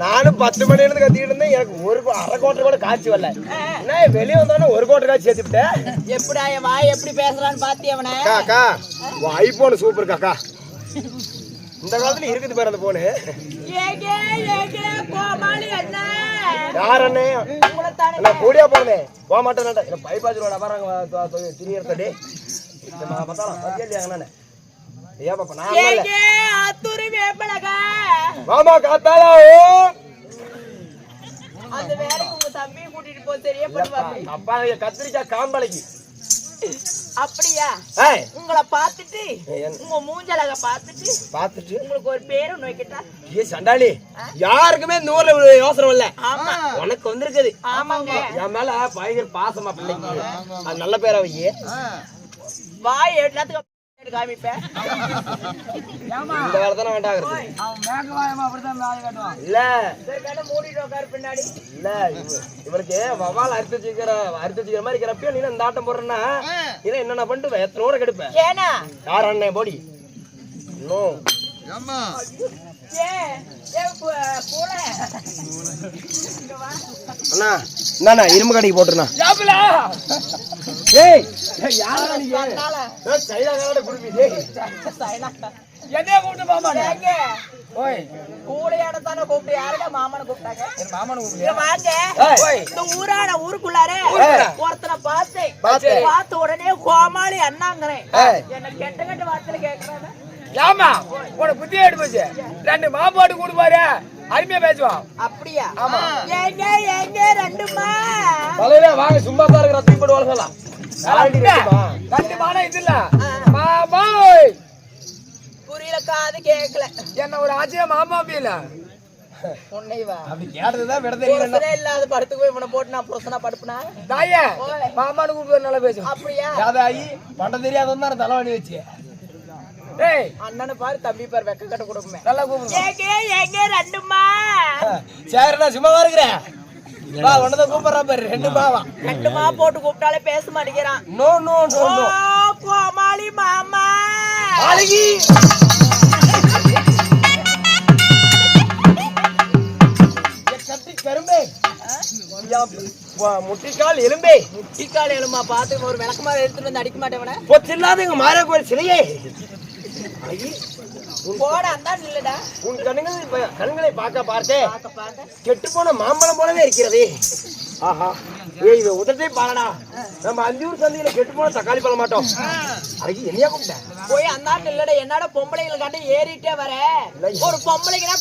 நானும் 10 மணில இருந்து கத்திட்டு இருந்தேன். எனக்கு ஒரு அரை கோட்டை கூட காட்சி வரல. நான் வெளியே வந்தோடனே ஒரு கோட்டை காட்சி சேர்த்துட்டேன். எப்படா என் வாய் எப்படி பேசுறான்னு பாத்தி அவனை. காக்கா ஐபோன் சூப்பர் காக்கா. இந்த காலத்துல இருக்குது பாரு அந்த போனு. யார் அண்ணே? நான் கூடியா போனேன். போக மாட்டேன். பைபாஜ் ரோட பாருங்க திரியறதடி. பத்தாலாம் பத்தியாங்க ஏன் பாப்பா நான் இல்ல. அத்துரி வேப்பலகா. மாமா காத்தாலா அந்த வேலைக்கு உங்க தம்பி கூட்டிட்டு போ சரியா பண்ணுவாங்க. அப்பா கத்திரிக்காய் காம்பளைக்கு. அப்படியா? உங்களை பார்த்துட்டு உங்க மூஞ்சலக பார்த்துட்டு உங்களுக்கு ஒரு பேர் ஒண்ணு வைக்கட்டா? ஏ சண்டாளி யாருக்குமே இந்த ஊர்ல யோசனை இல்ல. ஆமா உனக்கு வந்திருக்குது. ஆமாங்க. என் மேல பயங்கர பாசமா பிள்ளைங்க. அது நல்ல பேரா வையே. வாய் எல்லாத்துக்கும் காமிப்பேன். இந்த வேலை தானே வேண்டாங்கிறது. இல்ல மூடிட்டு உட்காரு பின்னாடி. இல்ல இவனுக்கு வவால் அறுத்து வச்சுக்கிற மாதிரி இருக்கிறப்ப நீ இந்த ஆட்டம் போடுறேன்னா இதை என்னென்ன பண்ணிட்டு எத்தனை ஊரை கெடுப்பேன். ஏனா யார் அண்ணே போடி இன்னும் அண்ணா இரும்பு கடைக்கு போட்டுருண்ணா. ஏய் யாரா நீங்க? சைனா காரட குடுமி டேய். சைனா என்னைய கூப்பிட்டு மாமானே. ஓய் கூளையாட தான கூப்பிட்டு யாரடா மாமானை கூப்பிட்டாங்க? மாமானை கூப்பிடு. வாங்க. இந்த ஊருக்குள்ளாரே ஒருத்தனை பார்த்த உடனே கோமாளி அண்ணாங்கறேன். என்ன கெட்ட வார்த்தையில கேக்குறானே. யாமா உன புத்தி எடுத்து போச்சு. ரெண்டு மாப்பாடு கூடு பாரு அருமையா பேசுவான். அப்படியா? ஆமா. ஏங்க ரெண்டுமா தலையில வாங்க சும்மா தான் இருக்கிற தீ போடு வரலாம். கண்டிப்பான இது இல்ல மாமா. புரியல காது கேக்கல. என்ன ஒரு ஆச்சியா மாமா அப்படியில உன்னைவா அப்படி கேட்டதுதான் விட தெரியல. இல்லாத படத்துக்கு போய் இவனை போட்டு நான் புருஷனா படுப்புனா தாயே மாமானு கூப்பிட்டு நல்லா பேசும். அப்படியா? யாதாயி பண்ட தெரியாதவன் தான் தலைவணி வச்சு. ஏய் அண்ணனை பாரு தம்பி பாரு வெக்க கட்ட கொடுக்குமே. நல்லா கூப்பிடு. ஏங்க ரெண்டுமா. சரிடா சும்மா இருக்கறேன். வா உன்னத கூப்பிடுறா பாரு ரெண்டுமா போட்டு கூப்பிட்டாலே பேச மாட்டேங்கிறான். நோ நோ நோ நோ கோமாளி மாமா. மாளிகி கட்டி கரும்பே முட்டிக்கால் எலும்பா பார்த்து ஒரு விளக்கமாறு எடுத்துட்டு வந்து அடிக்க மாட்டேவன பொச்சில்லாத எங்க மாரியா கோயில் சிலையே. உன் கண்களை பார்த்தே கெட்டு போன மாம்பழம் போலவே இருக்கிறது. ஆஹா இது உதட்டை பாலடா. நம்ம அஞ்சூர் சந்தையில கெட்டு போன தக்காளி பழ மாட்டோம். அதுக்கு என்னையா கூப்பிட்ட? போய் அந்த இல்லடா என்னோட பொம்பளைகளை காட்டி ஏறிட்டே வர ஒரு பொம்பளைக்குனா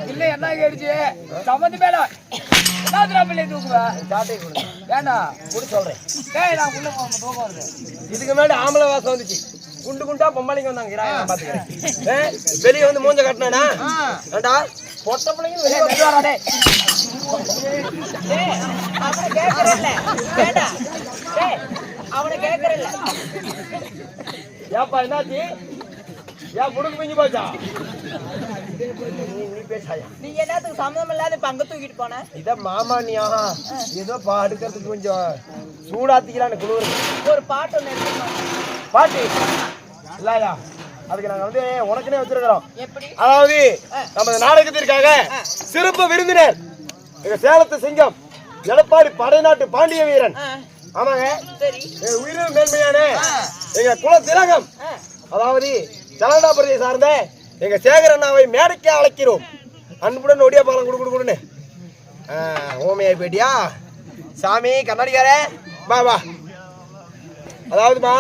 பிள்ளை என்ன கேடுச்சு சம்மந்தி மேல பிள்ளை தூக்குவேன். இதுக்கு மேல ஆம்பளை வாசம் வந்துச்சு. குண்டு குண்டா பொம்பளைங்க வந்தாங்க. வெளியே வந்து மூஞ்ச கட்டினா பொட்ட பிள்ளைங்க வெளியே வந்து அவனை கேட்கறல்ல. ஏப்பா என்னாச்சு? ஏன் முடுக்கு பிஞ்சு போச்சா? நீ என்னத்துக்கு சம்மதம் இல்லாத பங்கு தூக்கிட்டு போன? இத மாமா நீயா ஏதோ அடுக்கிறதுக்கு கொஞ்சம் சூடாத்திக்கிறான்னு குளிர். ஒரு பாட்டு ஒண்ணு எடுத்துக்கணும். பாட்டு இல்லையா? அதுக்கு நாங்க வந்து உனக்குனே வச்சிருக்கிறோம். எப்படி? அதாவது நம்ம நாடகத்திற்காக சிறப்பு விருந்தினர் எங்க சேலத்து சிங்கம் எடப்பாடி படைநாட்டு பாண்டிய வீரன். ஆமாங்க சரி. உயிரினும் மேன்மையான எங்க குல திலகம் அதாவது சலடாபுரத்தை சார்ந்த எங்க சேகர் அண்ணாவை மேடைக்கு அழைக்கிறோம். அன்புடன் ஒடியா பாலம் குடுன்னு ஓமையா போயிட்டியா சாமி கண்ணாடிக்கார வா வா. அதாவதுமா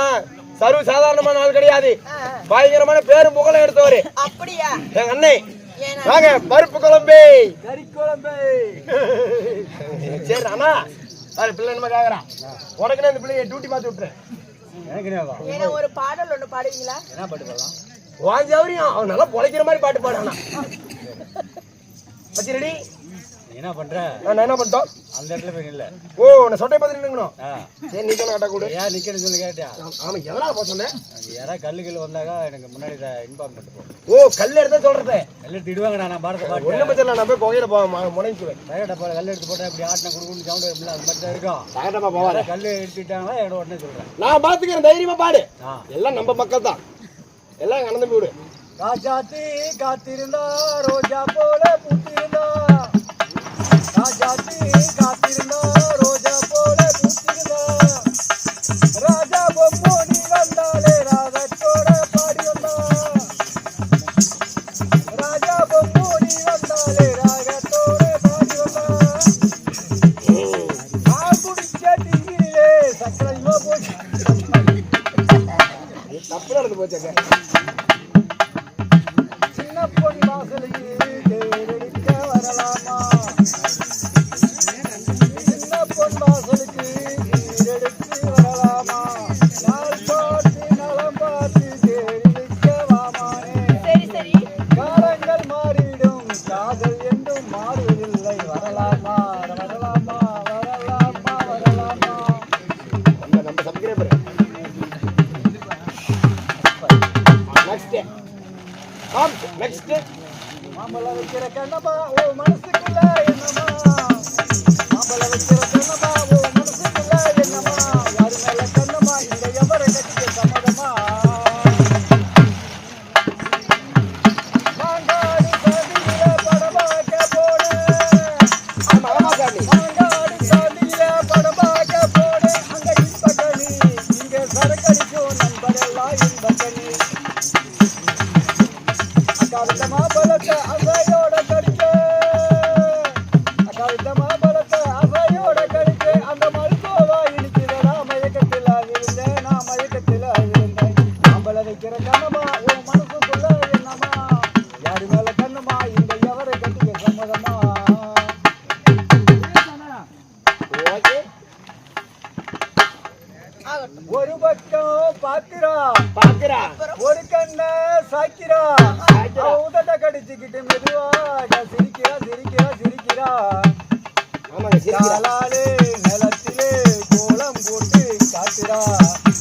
சர்வ சாதாரணமான ஆள் கிடையாது. பயங்கரமான பேரும் புகழை எடுத்தவரு. அப்படியா? எங்க அண்ணே வாங்க பருப்பு குழம்பு கறி குழம்பு. சரி அண்ணா அது பிள்ளை என்ன கேக்குறான். உனக்குன்னு அந்த பிள்ளைய டியூட்டி மாத்தி விட்டுறேன். ஒரு பாடல் ஒண்ணு பாடுவீங்களா? என்ன பாட்டு பாடலாம்? வாஞ்சவரியும் அவன் நல்லா பொழைக்கிற மாதிரி பாட்டு பாடானா. பச்சி ரெடி என்ன பண்ற? நான் என்ன பண்ணிட்டோம்? அந்த இடத்துல போய் நில்ல. ஓ நான் சொட்டை பார்த்து நின்னுங்கணும். சரி நீ சொன்ன கட்ட கூட. ஏன் நிக்கணும் சொல்லி கேட்டியா? ஆமா எதனால போக சொன்னேன்? யாராவது கல்லுகள் வந்தாக்கா எனக்கு முன்னாடி இன்ஃபார்ம் பண்ணிட்டு போ. ஓ கல் எடுத்து சொல்றது. கல் எடுத்து இடுவாங்கடா நான் பாரத பாட்டு. ஒண்ணு பச்சல நான் போய் கோயில போ முனைச்சுவேன். டயர்டா போற கல் எடுத்து போட்டா இப்படி ஆட்டன குடுகுன்னு சவுண்ட் வரும்ல அது மாதிரி தான் இருக்கும். டயர்டா போவாத. கல் எடுத்துட்டாங்களா என்னோட உடனே சொல்றேன். நான் பாத்துக்கிறேன் தைரியமா பாடு. எல்லாம் நம்ம மக்கள் தான். எல்லாம் கலந்து போடு. காஜாத்தி காத்திருந்தா ரோஜா போல பூத்திருந்தா காஜாத்தி காத்திருந்தா ரோஜா போல பூத்திருந்தா ராஜா பொம்மோ நீ வந்தாலே ராகத்தோட பாடி வந்தா ராஜா பொம்மோ நீ வந்தாலே ராகத்தோட பாடி வந்தா நான் குடிச்ச டிங்கிலே சக்கரையோ போச்சு தப்பு நடந்து போச்சாங்க பொன் வாசலுக்கு தேரெடுக்க வரலாமா சின்ன பொன் வாசலுக்கு தேரெடுத்து வரலாமா நாள் பார்த்து நலம் பார்த்து தேரெடுக்க வாமானே சரி சரி காலங்கள் மாறிடும் காதல் என்றும் மாறுவதில்லை வரலாமா வரலாமா வரலாமா வரலாமா நம்ம சப்ஸ்கிரைபர் நெக்ஸ்ட் மாம்பழம் வைக்கிற கண்ணப்பா ஓ மனசுக்குள்ள என்னமா மாம்பழம் வைக்கிற கண்ணப்பா ஓ மனசுக்குள்ள என்னமா யாரு மேல கண்ணமா இந்த எவரை கட்டிக்க சம்மதமா மாங்காடு சாதியில படமாக்க போன மாங்காடு சாதியில படமாக்க போன அங்க இன்பக்கணி இங்க சரக்கடிக்கும் நண்பரெல்லாம் இன்பக்கணி அக்காவிட்ட மாம்பழத்தை அசையோட கடிக்க அக்காவிட்ட மாம்பழத்தை அசையோட கடிக்க அந்த மருத்துவா இனிக்குது நான் மயக்கத்தில் இருந்தேன் நான் மயக்கத்தில் இருந்தேன் மாம்பழம் வைக்கிற கண்ணமா உன் மனசுக்குள்ள என்னமா யாரு மேல கண்ணமா இந்த எவரை கட்டிக்க சம்மதமா ஒரு பக்கம் பாக்குறா ஒரு கண்ண சாக்கிறா உதட்ட கடிச்சுக்கிட்டு மெதுவாக சிரிக்கிறா சிரிக்கிறா சிரிக்கிறா காலாலே நிலத்திலே கோலம் போட்டு காட்டுறா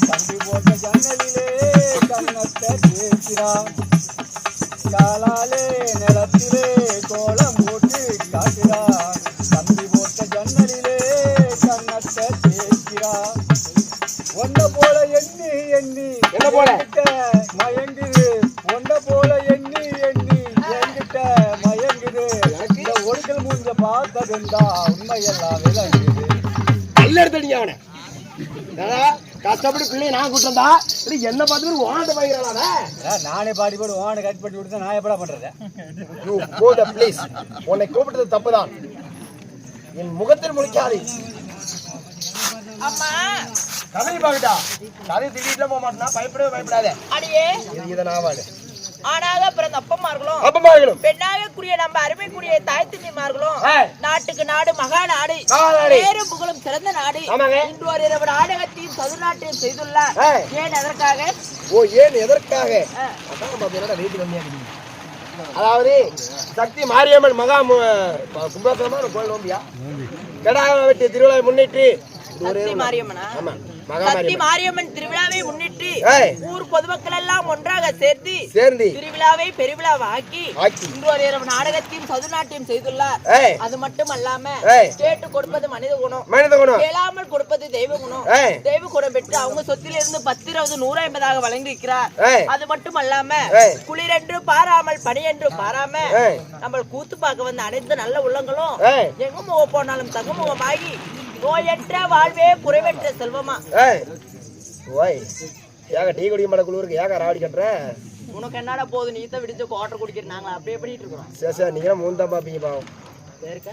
தம்பி போட்ட ஜன்னலிலே கண்ணத்தை தேய்க்கிறா காலாலே நிலத்திலே கோலம் போட்டு காட்டுறா தம்பி போட்ட ஜன்னலிலே கண்ணத்தை தேய்க்கிறா ஒன்ன போல எண்ணி எண்ணி என்ன போல மயங்குது ஒன்ன போல எண்ணி எண்ணி என்கிட்ட மயங்குது இந்த ஒடுக்கல் மூஞ்ச பார்த்ததுண்டா உண்மையெல்லாம் விளங்குது கல் எடுத்தடிங்க அவனை கஷ்டப்பட்டு பிள்ளைய நான் கூட்டா என்ன பார்த்து ஓனாட்ட பயிராளா நானே பாடி போடு ஓனை கட் பண்ணி விடுத்தா நான் எப்படா பண்றது ப்ளீஸ் உன்னை கூப்பிட்டது தப்புதான் என் முகத்தில் முழிக்காது அம்மா கதை பாக்கிட்டா கதை திடீர்ல போக மாட்டேனா பயப்படவே பயப்படாதே அடியே இதை நாவாடு ஆனாக பிறந்த அப்பமார்களும் அப்பமார்களும் பெண்ணாக கூடிய நம்ம அருமைக்குரிய தாய் தந்தைமார்களும் நாட்டுக்கு நாடு மகா நாடு பேரும் புகழும் சிறந்த நாடு இன்று ஒரு இரவு நாடகத்தையும் சதுநாட்டையும் செய்துள்ளார் ஏன் எதற்காக அதாவது சக்தி மாரியம்மன் மகா கும்பகோணமா கோயில் நோம்பியா கெடாக வெட்டி திருவிழாவை முன்னிட்டு சக்தி மாரியம்மனா சக்தி மாரியம்மன் திருவிழாவை முன்னிட்டு ஊர் பொதுமக்கள் எல்லாம் ஒன்றாக சேர்ந்து திருவிழாவை பெருவிழாவை ஆக்கி இன்று ஒரு இரவு நாடகத்தையும் சதுநாட்டியம் செய்துள்ளார் அது மட்டும் அல்லாம கேட்டு கொடுப்பது மனித குணம் கேளாமல் கொடுப்பது தெய்வ குணம் தெய்வ குணம் பெற்று அவங்க சொத்திலிருந்து 10, 20, 150 வழங்கி இருக்கிறார் அது மட்டும் அல்லாம குளிரென்று பாராமல் பனியென்று பாராம நம்ம கூத்து பார்க்க வந்த அனைத்து நல்ல உள்ளங்களும் எங்க முகம் போனாலும் தகுமுகமாகி நோயற்ற வாழ்வே குறைவற்ற செல்வமா டீ குடிக்க மாட்ட குளிருக்கு ஏக ராவடி கட்டுற உனக்கு என்னடா போதும் நீ தான் விடிச்சு குவாட்டர் குடிக்கிற நாங்க அப்படியே பண்ணிட்டு இருக்கிறோம் சரி நீங்க மூந்தான் பாப்பீங்க பாவம் பேருக்க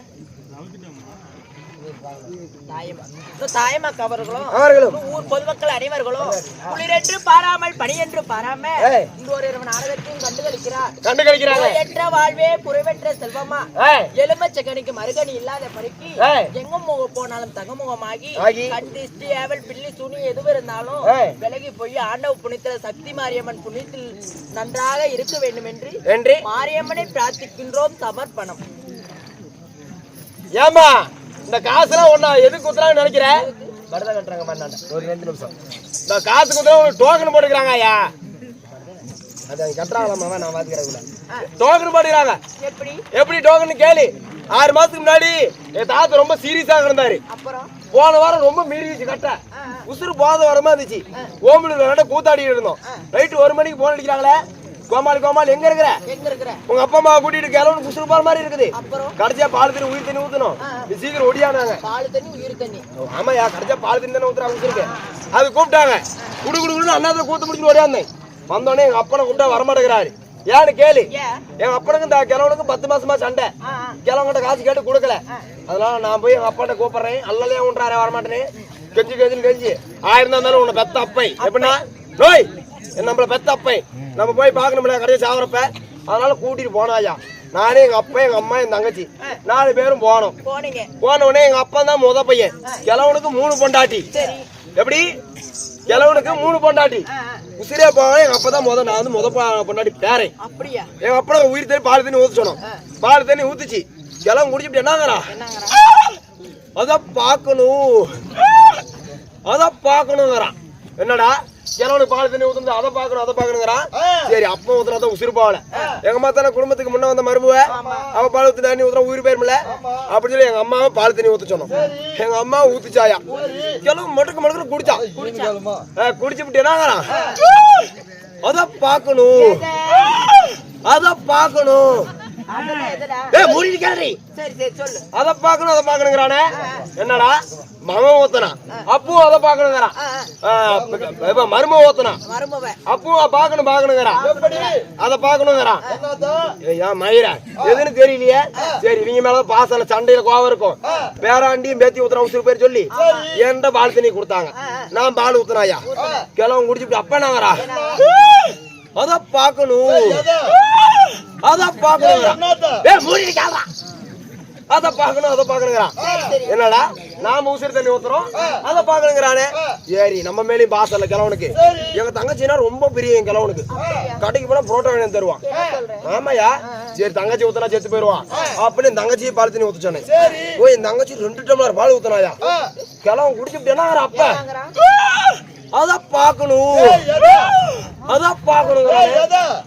தாயமாக்கு அவர்களும் ஊர் பொதுமக்கள் அனைவர்களும் குளிரென்று பாராமல் பனியென்று பாராம இந்த ஒரு இரவு நாடகத்தையும் கண்டுகளிக்கிறார் என்ற வாழ்வே குறைவற்ற செல்வமா எலுமச்சக்கணிக்கு மறுகணி இல்லாத பறிக்கு எங்கும் போனாலும் தகமுகமாகி கண்டிஷ்டி ஏவல் பில்லி சுனி எதுவும் இருந்தாலும் விலகி போய் ஆண்டவ புனித்தில சக்தி மாரியம்மன் புனித்தில் நன்றாக இருக்க வேண்டும் என்று மாரியம்மனை பிரார்த்திக்கின்றோம். சமர்ப்பணம். ஏமா இந்த காசுலாம் ஒண்ணா எதுக்கு குத்துறாங்கன்னு நினைக்கிறேன்? படுதா கட்டுறாங்க மாட்டாண்ட ஒரு 2 நிமிஷம். இந்த காசு குத்துறா ஒரு டோக்கன் போட்டுக்கிறாங்க ஐயா. அது கட்டுறாங்களாமா நான் பாத்துக்கிறேன். டோக்கன் போட்டுக்கிறாங்க. எப்படி டோக்கன் கேளு. 6 மாசத்துக்கு முன்னாடி என் தாத்தா ரொம்ப சீரியஸா இருந்தாரு. போன வாரம் ரொம்ப மீறிச்சு கட்ட உசுறு போத வரமா இருந்துச்சு. ஓம்புல கூத்தாடி இருந்தோம். நைட்டு 1 மணிக்கு போன் அடிக்கிறாங்களே. கோமாளி எங்க இருக்கிற? உங்க அப்பா அம்மா கூட்டிட்டு கிளம்பு குசுறு போற மாதிரி இருக்குது. கடைசியா பால் தண்ணி உயிர் தண்ணி ஊத்தணும். சீக்கிரம் ஒடியானாங்க. ஆமாயா கடைசியா பால் தண்ணி தானே ஊத்துறாங்க உசுருக்கு. அது கூப்பிட்டாங்க. குடுக்குடுன்னு அண்ணாத்துல கூத்து முடிச்சுட்டு ஒடியாந்தேன். வந்தோடனே எங்க அப்பனை கூப்பிட்டா வரமாட்டேங்கிறாரு. ஏன்னு கேளு. எங்க அப்பனுக்கு இந்த கிழவனுக்கு 10 மாசமா சண்டை. கிழவங்கிட்ட காசு கேட்டு கொடுக்கல. அதனால நான் போய் எங்க அப்பாட்ட கூப்பிடுறேன். அல்லலையா உண்டாரே வரமாட்டேன்னு கெஞ்சி 1000 இருந்தாலும் உன்னை பெத்த அப்பை எப்படின்னா நோய் நம்மள பெத்த அப்பை நம்ம போய் பார்க்கணும்ல கடைசி சாவரப்ப. அதனால கூட்டிட்டு போனாயா. நானே எங்க அப்பா எங்க அம்மா என் தங்கச்சி 4 பேரும் போனோம். போன உடனே எங்க அப்பா தான் முத பையன். கிழவனுக்கு 3 பொண்டாட்டி. எப்படி கிழவனுக்கு 3 பொண்டாட்டி. உசிரியா போக எங்க அப்பா தான் நான் வந்து முத பொண்டாட்டி பேரேன். எங்க அப்பா உயிர் தண்ணி பால் தண்ணி ஊத்து சொன்னோம். பால் தண்ணி ஊத்துச்சு. கிழவன் குடிச்சுட்டு என்னங்கிறா அத பாக்கணுங்கிறான். என்னடா கிழவனுக்கு பால் தண்ணி ஊத்துறது அதை பாக்கணுங்கிறான். சரி அப்பா ஊத்துறத உசுறு போகல. எங்க அம்மா தானே குடும்பத்துக்கு முன்ன வந்த மருமவ. அவ பால் ஊத்து தண்ணி ஊத்துற உயிர் போயிருமில்ல அப்படி சொல்லி எங்க அம்மாவை பால் தண்ணி ஊத்த சொன்னோம். எங்க அம்மா ஊத்துச்சாயா. கிழவன் மட்டுக்கு குடிச்சான். குடிச்சுட்டு என்னங்கிறான் அத பாக்கணும். அத பாக்கணுங்கிறானே. என்னடா மகன் ஊத்தனா அப்பவும் அதை பாக்கணுங்கிறான். மரும ஊத்தனா அப்பவும் பாக்கணுங்கிறான். அதை பாக்கணுங்கிறான். ஏன் மயிரா எதுன்னு தெரியலையே. சரி நீங்க மேல பாசல சண்டையில கோவம் இருக்கும். பேராண்டியும் பேத்தி ஊத்துறா உசுறு பேர் சொல்லி என்கிட்ட பால் தண்ணி கொடுத்தாங்க. நான் பால் ஊத்துனாயா. கிழவன் குடிச்சுட்டு அப்ப நாங்கறா அத பாக்கணும். என்னடா நாம உசிறு தண்ணி ஊத்துறோம் அத பாக்கணுங்கிறானே. ஏரி நம்ம மேலயும் பாசல்ல கிழவனுக்கு. எங்க தங்கச்சினா ரொம்ப பெரிய என் கிழவனுக்கு. கடைக்கு போனா புரோட்டா வேணும் தருவான். ஆமாயா சரி தங்கச்சி ஊத்துனா செத்து போயிருவான் அப்படின்னு தங்கச்சி பால் தண்ணி ஊத்து சொன்னேன். போய் என் தங்கச்சி 2 டம்ளர் பால் ஊத்துனாயா. கிழவன் குடிச்சுட்டு என்ன அப்ப அத பாக்கணும்.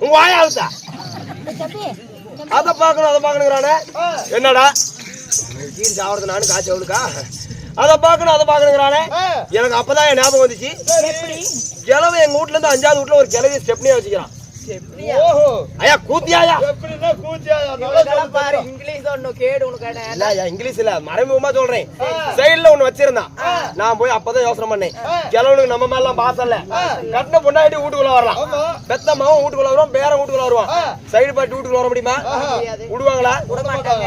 உங்க வாயாவுதா அத பாக்கணுங்கிறானே. என்னடா கீழ் சாவறது நானு காய்ச்சி அவளுக்கா. அத பாக்கணுங்கிறானே. எனக்கு அப்பதான் என் ஞாபகம் வந்துச்சு. கிழவை எங்க வீட்டுல இருந்து 5வது வீட்டுல ஒரு கிழவி ஸ்டெப்னியா வச்சுக்கிறான். ஐயா கூத்தியாயா இங்கிலீஷ் இல்ல மறைமுகமா சொல்றேன். சைடுல ஒண்ணு வச்சிருந்தான். நான் போய் அப்பதான் யோசனை பண்ணேன். கிழவனுக்கு நம்ம மேல பாசம் இல்ல. கட்டின பொண்டாட்டி வீட்டுக்குள்ள வரலாம். பெத்த மாவும் வீட்டுக்குள்ள வருவான். பேரன் வீட்டுக்குள்ள வருவான். சைடு பாட்டி வீட்டுக்குள்ள வர முடியுமா? விடுவாங்களா?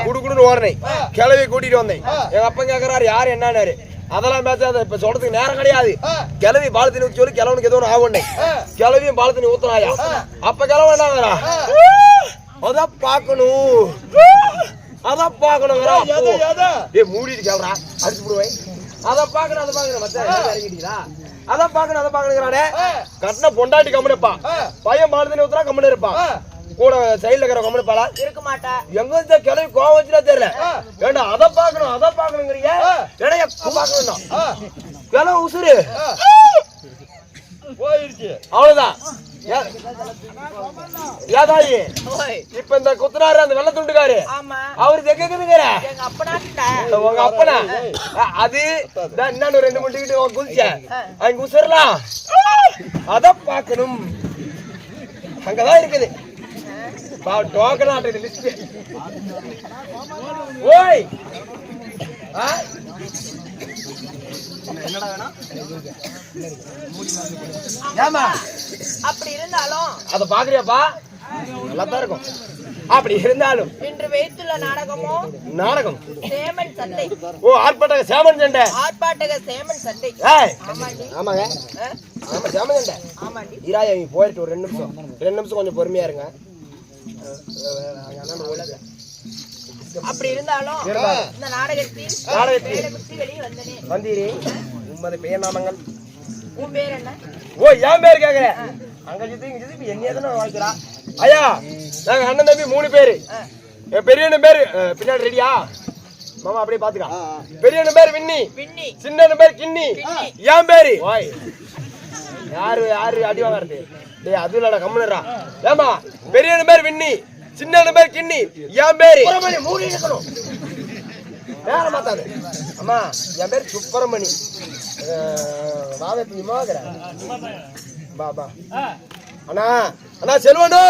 குடுக்குடுன்னு ஓடுறேன். கிழவி கூட்டிட்டு வந்தேன். எங்க அப்பா கேக்குறாரு யாரு என்னன்னாரு. அதெல்லாம் பேசாத இப்ப சொல்றதுக்கு நேரம் கிடையாது. கிழவி பால் தண்ணி ஊத்தி சொல்லி கிழவனுக்கு ஏதோ ஒன்று ஆகுனே. கிழவியும் பால் தண்ணி ஊத்துறாயா. அப்ப கிழவன் என்னங்கிறா அத பாக்கணுங்கிறா. மூடிட்டு கேள்றா அடிச்சு விடுவேன். அத பாக்கணும் மச்சா இறங்கிட்டீங்களா. அத பாக்கணுங்கிறானே. கட்டின பொண்டாட்டி கம்முனப்பா. பையன் பால் தண்ணி ஊத்துறா கம்முனு இருப்பான். கூட சைடுல இருக்கிற கம்முனு பாலா இருக்க மாட்டா. எங்க கிளவி கோவம் வச்சுனா தெரியல. ஏண்டா அத பாக்கணுங்கிறீங்க. கிளவு உசுறு போயிருச்சு அவ்வளவுதான். ஏதாயி இப்ப இந்த குத்துனாரு அந்த வெள்ள துண்டுக்காரு அவரு தெக்குதுங்கிற உங்க அப்பனா அது இன்னும் 2 மணிக்கிட்டு குதிச்ச அங்க உசுரலாம். அத பாக்கணும். அங்கதான் இருக்குது டோக்கன் ஆட்டது லிஸ்ட். ஓய் என்னடா வேணும் ஏமா அப்படி இருந்தாலும் அத பாக்குறியாப்பா நல்லா தான் இருக்கும். அப்படி இருந்தாலும் இன்று வைத்துள்ள நாடகம் சேமன் சண்டை. ஓ ஆர்ப்பாட்டக சேமன் சண்டை. ஆமாங்க ஆமா சேமன் சண்டை. இராயா நீ போயிட்டு ஒரு 2 நிமிஷம் கொஞ்சம் பொறுமையா இருங்க. அப்படி இருந்தாலும் இந்த நாடகத்தில் வெளியே வந்தீரே உம்மது பேர் நாமங்கள். உன் பேர் என்ன? ஓ என் பேர் கேக்குறேன். அங்க சித்தி என்னையதானே வாய்க்கிறா. ஐயா நாங்க அண்ணன் தம்பி 3 பேரு. பெரிய பேரு பின்னாடி ரெடியா மாமா அப்படியே பாத்துக்கா. பெரியண்ணன் பேர் விண்ணி, விண்ணி, சின்னண்ணன் பேர் கிண்ணி, என் பேரு ஓய். யாரு அடி வாங்கறது? டேய் அது இல்லடா, கம்முனடா. ஏமா பெரியண்ணன் பேர் விண்ணி, சின்னண்ணன் பேர் கிண்ணி, என் பேரு சுப்பிரமணி. மூடி இருக்கணும், வேற மாத்தாது. அம்மா என் பேர் சுப்பிரமணி. வாதத்து மோகற பாபா. அண்ணா அண்ணா செல்வனோ,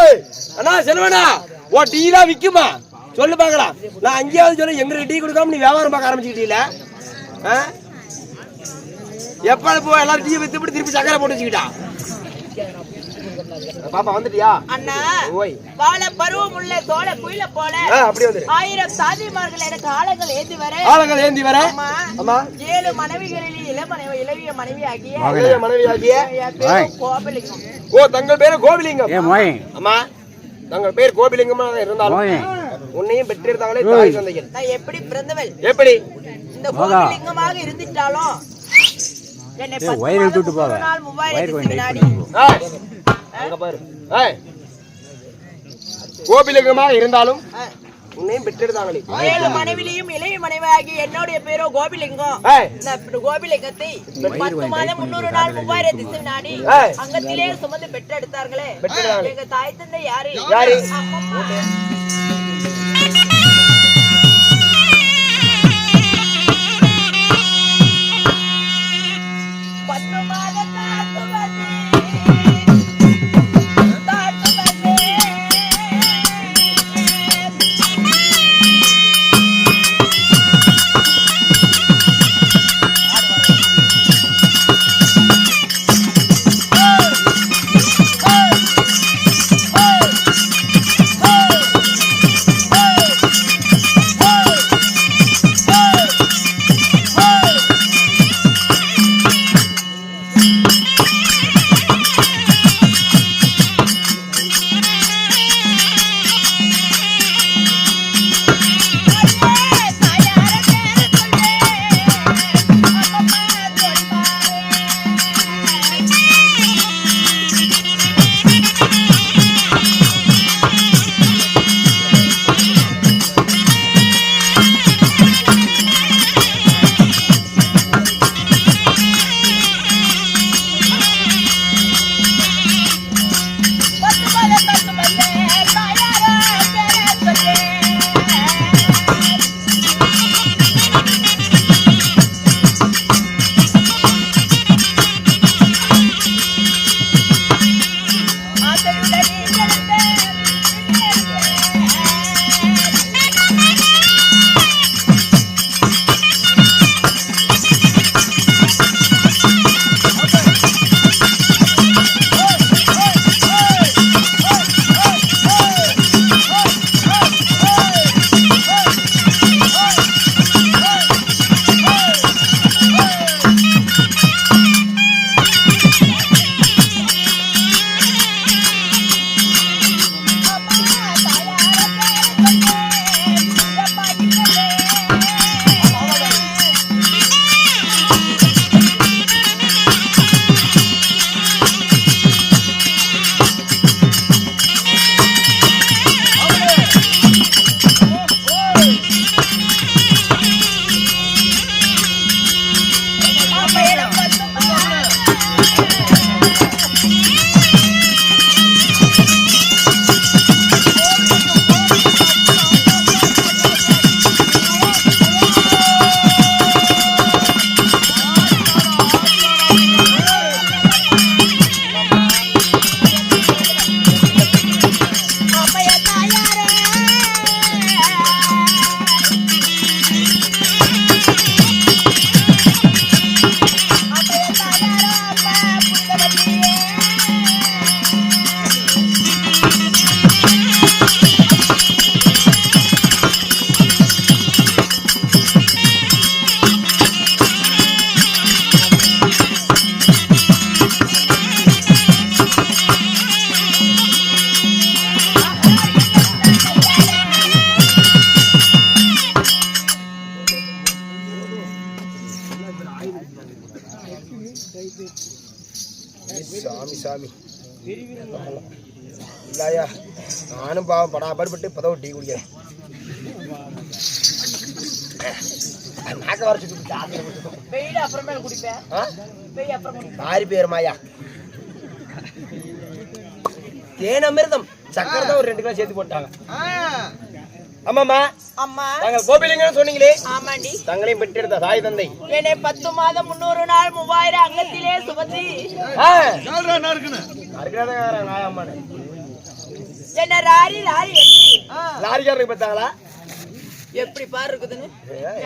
அண்ணா செல்வனா, ஓ டீ தான் விக்குமா சொல்லு பாக்கலாம். நான் அங்கேயாவது சொல்ல, எங்களுக்கு டீ கொடுக்காம நீ வியாபாரம் பார்க்க ஆரம்பிச்சுக்கிட்டீல. எப்ப போ எல்லாரும் டீ வித்து திருப்பி சக்கரை போட்டு வச்சுக்கிட்டா. பாப்பா வந்துட்டியா? அண்ணா ஓய் வாழ பருவம் உள்ள தோள குயில போல அப்படி வந்து 1000 சாதிமார்கள் எனக்கு ஆளுங்கள் ஏந்தி வர அம்மா 7 மனைவிகளில் இளவிய மனைவியாகிய கோபிலிங்கம். ஓ தங்கள் பேரு கோபிலிங்கம். அம்மா தங்கள் பேர் கோபிலிங்கமா இருந்தாலும் உன்னையும் பெற்றிருந்தாங்களே தாய் தந்தைகள். நான் எப்படி பிறந்தவள்? எப்படி இந்த கோபிலிங்கமாக இருந்துட்டாலும் என்னை 10 நாள் 3000 வினாடி கோபிலிங்கமாக இருந்தாலும் உன்னையும் பெற்றிருந்தாங்களே. 7 மனைவிலையும் இளைய மனைவியாகி என்னுடைய பேரோ கோபிலிங்கம். இந்த கோபிலிங்கத்தை 10 மாதம் 300 நாள் 3000 வினாடி அங்கத்திலே சுமந்து பெற்றெடுத்தார்களே. எங்க தாய் தந்தை யாரு? அம்மம்மா. சாமி சாமி இல்லையா, நானும் பாவம் படாபடுபட்டு இப்போதான் டீ குடிக்கிறேன். நாக்க வர சுத்தி வெயில் அப்புறமேல குடிப்பேன். வெயில் அப்புறம் குடிப்பேன். ஆரி பேர் மாயா தேனமிர்தம் சக்கரை தான் ஒரு 2 கிலோ சேர்த்து போட்டாங்க. ஆமாம்மா அம்மா நாங்கள் கோபிலிங்கன்னு சொன்னீங்களே. ஆமாண்டி. தங்களையும் பெற்றெடுத்த தாய் தந்தை என்னை 10 மாதம் 300 நாள் 3000 அங்கத்திலே சுமத்தி என்ன ராரி லாரி என்று லாரிக்காரருக்கு பார்த்தாங்களா எப்படி பாரு இருக்குதுன்னு.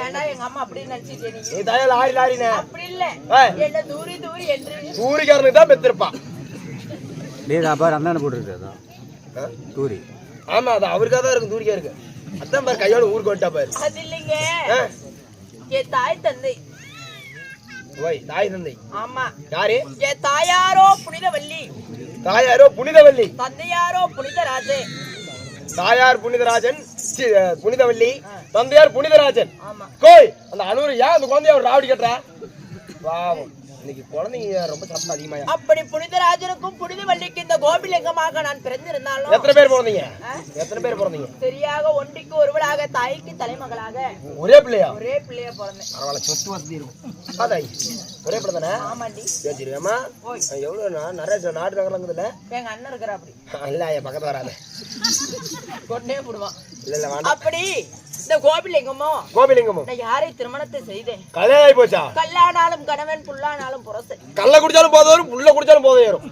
ஏன்னா எங்க அம்மா அப்படி நினைச்சிட்டே நீ தாயா லாரி லாரினே அப்படி இல்ல. என்ன தூரி தூரி என்று தூரிக்காரனுக்கு தான் பெற்றிருப்பான். நீ பாரு அண்ணன் போட்டுருக்கு தூரி. ஆமா அது அவருக்காக தான் இருக்கும் தூரிக்கா இருக்கு. அதான் பாரு கையோட ஊருக்கு வந்துட்டா பாரு. அது இல்லைங்க என் தாய் தந்தை. ஓய் தாய் தந்தை. ஆமா. யாரு? என் தாயாரோ புனிதவல்லி. தாயாரோ புனிதவல்லி. தந்தையாரோ புனிதராஜே. தாயார் புனிதராஜன் புனிதவல்லி தந்தையார் புனிதராஜன். ஆமா. கோய் அந்த அனூர் ஏன் அந்த குழந்தைய ஒரு ராவடி கட்டுறா? பாவம் இன்னைக்கு குழந்தைங்க ரொம்ப சத்தம் அதிகமாயா. அப்படி புனிதராஜனுக்கும் புனிதவல்லிக்கு இந்த கோபிலிங்கமாக நான் பிறந்திருந்தாலும் எத்தனை பேர் பிறந்தீங்க? எத்தனை பேர் பிறந்தீங்க? சரியாக ஒன்றிக்கு ஒருவளாக தாய்க்கு தலைமகளாக ஒரே பிள்ளையா? ஒரே பிள்ளையா பிறந்தேன். பரவாயில்ல சொத்து வசதி இருக்கும். அதாய் ஒரே பிள்ளை தானே? ஆமாண்டி. சரி அம்மா எவ்வளவு நிறைய நாட்டு நகரங்குதுல எங்க அண்ணன் இருக்கிற அப்படி இல்ல என் பக்கத்து வராத கொண்டே போடுவான். இல்ல இல்ல வேண்டாம். அப்படி இந்த கோபிலிங்கமும் நான் யாரை திருமணத்தை செய்தேன்? கல்யாணம் ஆகி போச்சா? கல்லானாலும் கணவன் புல்லானாலும் புரசை. கல்ல குடிச்சாலும் போதும் வரும் புல்ல குடிச்சாலும் போதும் ஏறும்.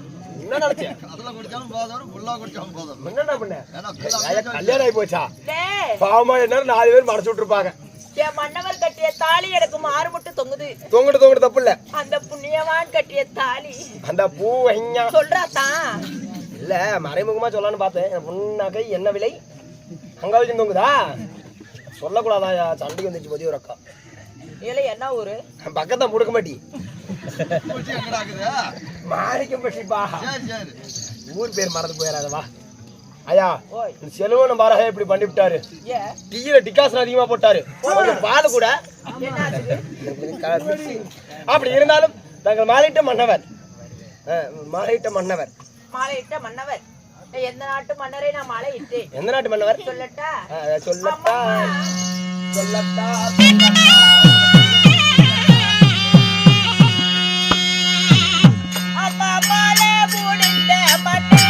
என்ன நினைச்சேன்? கல்ல குடிச்சாலும் போதும் புல்லா குடிச்சாலும் போதும். என்னடா பண்ண? கல்யாணம் ஆகி போச்சா? டேய் பாவமா என்ன 4 பேர் மறைச்சு விட்டுருப்பாங்க. என் மன்னவர் கட்டிய தாலி எனக்கு மாறு மட்டும் தொங்குது. தொங்கிட்டு தப்பு இல்ல. அந்த புண்ணியவான் கட்டிய தாலி அந்த பூ வைங்க சொல்றாதான் இல்ல மறைமுகமா சொல்லலான்னு பார்த்தேன். புண்ணகை என்ன விலை அங்க வச்சு தொங்குதா? சொல்லக்கூடாதா? சண்டைக்கு வந்துச்சு போதி ஒரு அக்கா. இல்ல என்ன ஊரு? பக்கத்தான் முடுக்க மாட்டி மாணிக்கம் பட்டிப்பா. ஊர் பேர் மறந்து போயிடாதவா ஐயா. செலவன பாரக இப்படி பண்ணி விட்டாரு. டீயில டிகாசன் அதிகமா போட்டாரு. பால் கூட அப்படி இருந்தாலும் நாங்கள் மாலையிட்ட மன்னவர் மாலையிட்ட மன்னவர். எந்த நாட்டு மன்னரை நான் மாலையிட்டேன்? எந்த நாட்டு மன்னவர்? சொல்லட்டா சொல்லட்டா சொல்லட்டா அம்மா மாலை முடிந்த மன்னே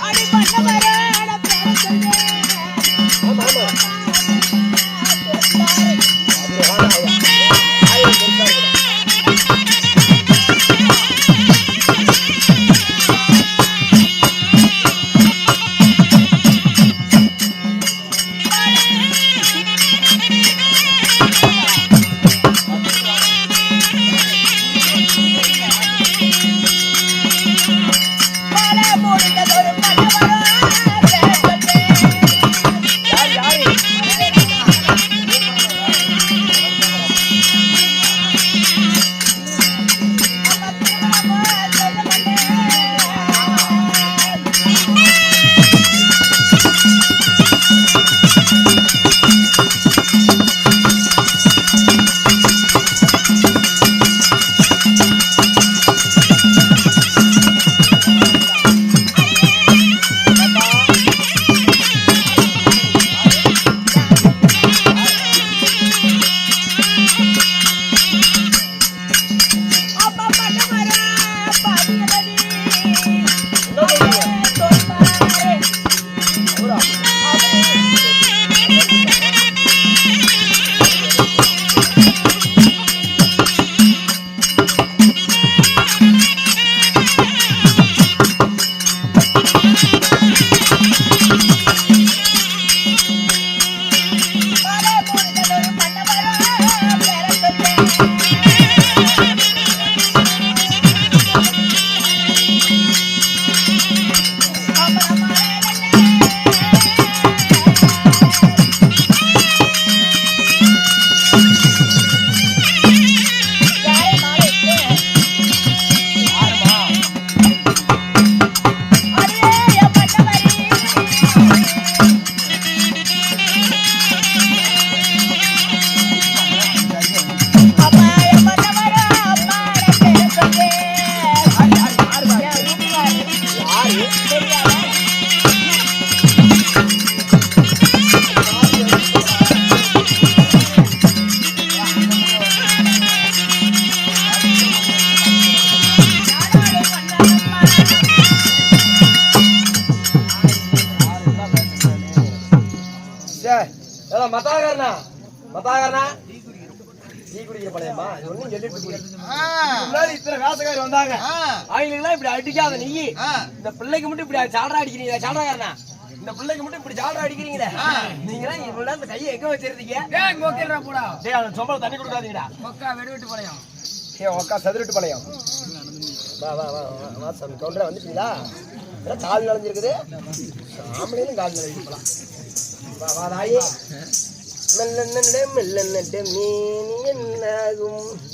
அடி பண்ண வர ஏதோ மத்தாகாரனா டீ குடிக்கிற பழையம்மா இது ஒன்றும் சொல்லிட்டு முன்னாடி இத்தனை காசுக்காரி வந்தாங்க அவங்களுக்குலாம் இப்படி அடிக்காத நீ இந்த பிள்ளைக்கு மட்டும் இப்படி சால்ரா அடிக்கிறீங்க சால்ராக்காரனா இந்த பிள்ளைக்கு மட்டும் இப்படி சால்ரா அடிக்கிறீங்களே நீங்களாம் இவ்வளவு இந்த கையை எங்க வச்சிருந்தீங்க சொம்பளம் தண்ணி கொடுக்காதீங்கடா ஒக்கா சதுரட்டு பழையம் வா வா வா வா சாமி கவுண்டரா வந்துட்டீங்களா கால் நனைஞ்சிருக்குது சாமலையிலும் கால் நனைஞ்சிருக்கலாம் வா வா தாயே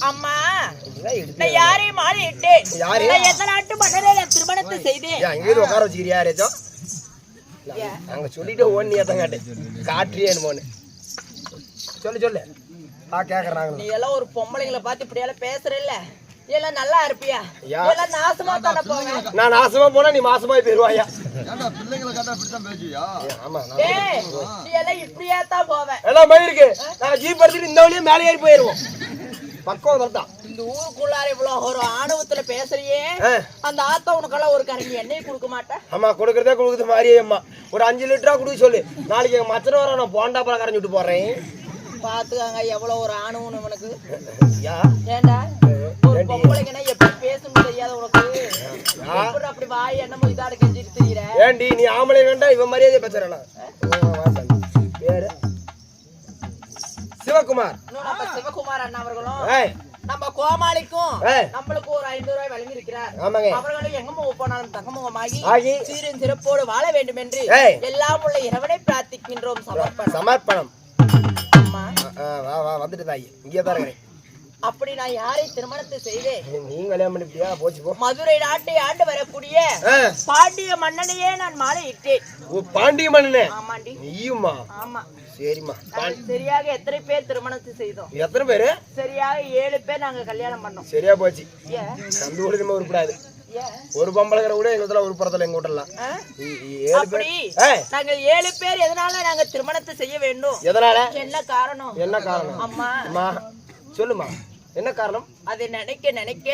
அம்மா யாரையும் மாறிட்டு எந்த நாட்டு மன்னரை திருமணத்தை செய்தேன் எங்கேயும் உட்கார வச்சுக்கிறியா யாரேச்சும் அங்க சொல்லிட்டு ஓன்னியா தங்காட்டு காற்றியேன்னு போன்னு சொல்லு கேக்குறாங்க நீ எல்லாம் ஒரு பொம்பளைங்களை பார்த்து இப்படி எல்லாம் பேசுறல்ல எல்லாம் நல்லா இருப்பியா எல்லாம் நாசமா தானே போங்க நான் நாசமா போனா நீ மாசமா போயிருவாயா பிள்ளைங்களை கட்டா இப்படித்தான் பேசுவியா ஆமா நீ எல்லாம் இப்படியே தான் போவேன் எல்லாம் மயிருக்கு நான் ஜீப் எடுத்துட்டு இந்த வழியே மேலே ஏறி போயிருவோம் பக்கம் தான் இந்த ஊருக்குள்ளார இவ்வளவு ஒரு ஆணவத்துல பேசுறியே அந்த ஆத்தா உனக்கெல்லாம் ஒரு கரண்டி எண்ணெய் கொடுக்க மாட்டேன் ஆமா கொடுக்கறதே கொடுக்குது மாதிரியே அம்மா ஒரு 5 லிட்டரா குடுக்க சொல்லு நாளைக்கு எங்க மச்சன வர நான் போண்டா பழம் கரைஞ்சு விட்டு போறேன் பாத்துக்காங்க எவ்வளவு ஒரு ஆணவம் உனக்கு ஏண்டா ஒரு பொம்பளைங்கன்னா எப்படி பேசணும் தெரியாத உனக்கு அப்படி வாய் என்னமோ இதாட கெஞ்சிட்டு தெரியற ஏண்டி நீ ஆம்பளை வேண்டா இவன் மாதிரியே பேசுறா பேரு சிவகுமார் நம்ம சிவகுமார் அண்ணா அவர்களும் நம்ம கோமாளிக்கும் நம்மளுக்கு ஒரு 500 ரூபாய் வழங்கி இருக்கிறார் அவர்களும் எங்க போனாலும் தங்கமுகமாகி சீரின் சிறப்போடு வாழ வேண்டும் என்று எல்லாம் உள்ள இறைவனை பிரார்த்திக்கின்றோம் சமர்ப்பணம் வந்துட்டு தாயி இங்கே தான் இருக்கிறேன் அப்படி நான் யாரை திருமணத்தை செய்தேன் நீங்க கல்யாணம் பண்ணிட்டியா போச்சு போ மதுரை நாட்டை ஆண்டு வரக்கூடிய பாண்டிய மன்னனையே நான் மாலை இட்டேன் பாண்டிய மன்னனே ஆமாண்டி நீயுமா ஆமா சரிம்மா சரியாக எத்தனை பேர் திருமணத்தை செய்தோம் எத்தனை பேரு சரியாக 7 பேர் நாங்க கல்யாணம் பண்ணோம் சரியா போச்சு நம்பி ஒழுங்கமா உருப்படாது ஒரு பொம்பளைங்கிற கூட எங்க உருப்பறதுல எங்க விட்டலாம் அப்படி நாங்கள் 7 பேர் எதனால நாங்க திருமணத்தை செய்ய வேண்டும் எதனால என்ன காரணம் அம்மா சொல்லுமா என்ன காரணம் அதை நினைக்க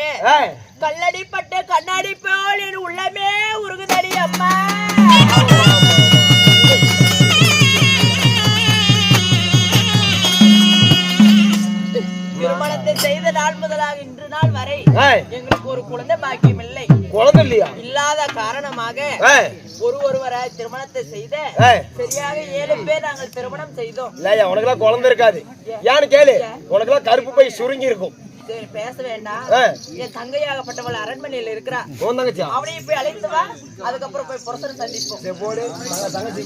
கல்லடிப்பட்ட கண்ணாடி போல் என் உள்ளமே உருகுதடி அம்மா திருமணத்தை செய்த நாள் முதலாக இன்று நாள் வரை எங்களுக்கு ஒரு குழந்தை பாக்கியம் இல்லை குழந்தை இல்லையா இல்லாத காரணமாக ஒருவரை திருமணத்தை செய்த சரியாக 7 பேர் நாங்கள் திருமணம் செய்தோம் இல்லையா உனக்கெல்லாம் குழந்தை இருக்காது ஏன்னு கேளு உனக்கெல்லாம் கருப்பு போய் சுருங்கி இருக்கும் சரி பேச வேண்டாம் என் தங்கையாகப்பட்டவள் அரண்மனையில இருக்கிறா அவனையும் போய் அழைத்து வா அதுக்கப்புறம் போய் புரசனை சந்திப்போம் போடு தங்கச்சி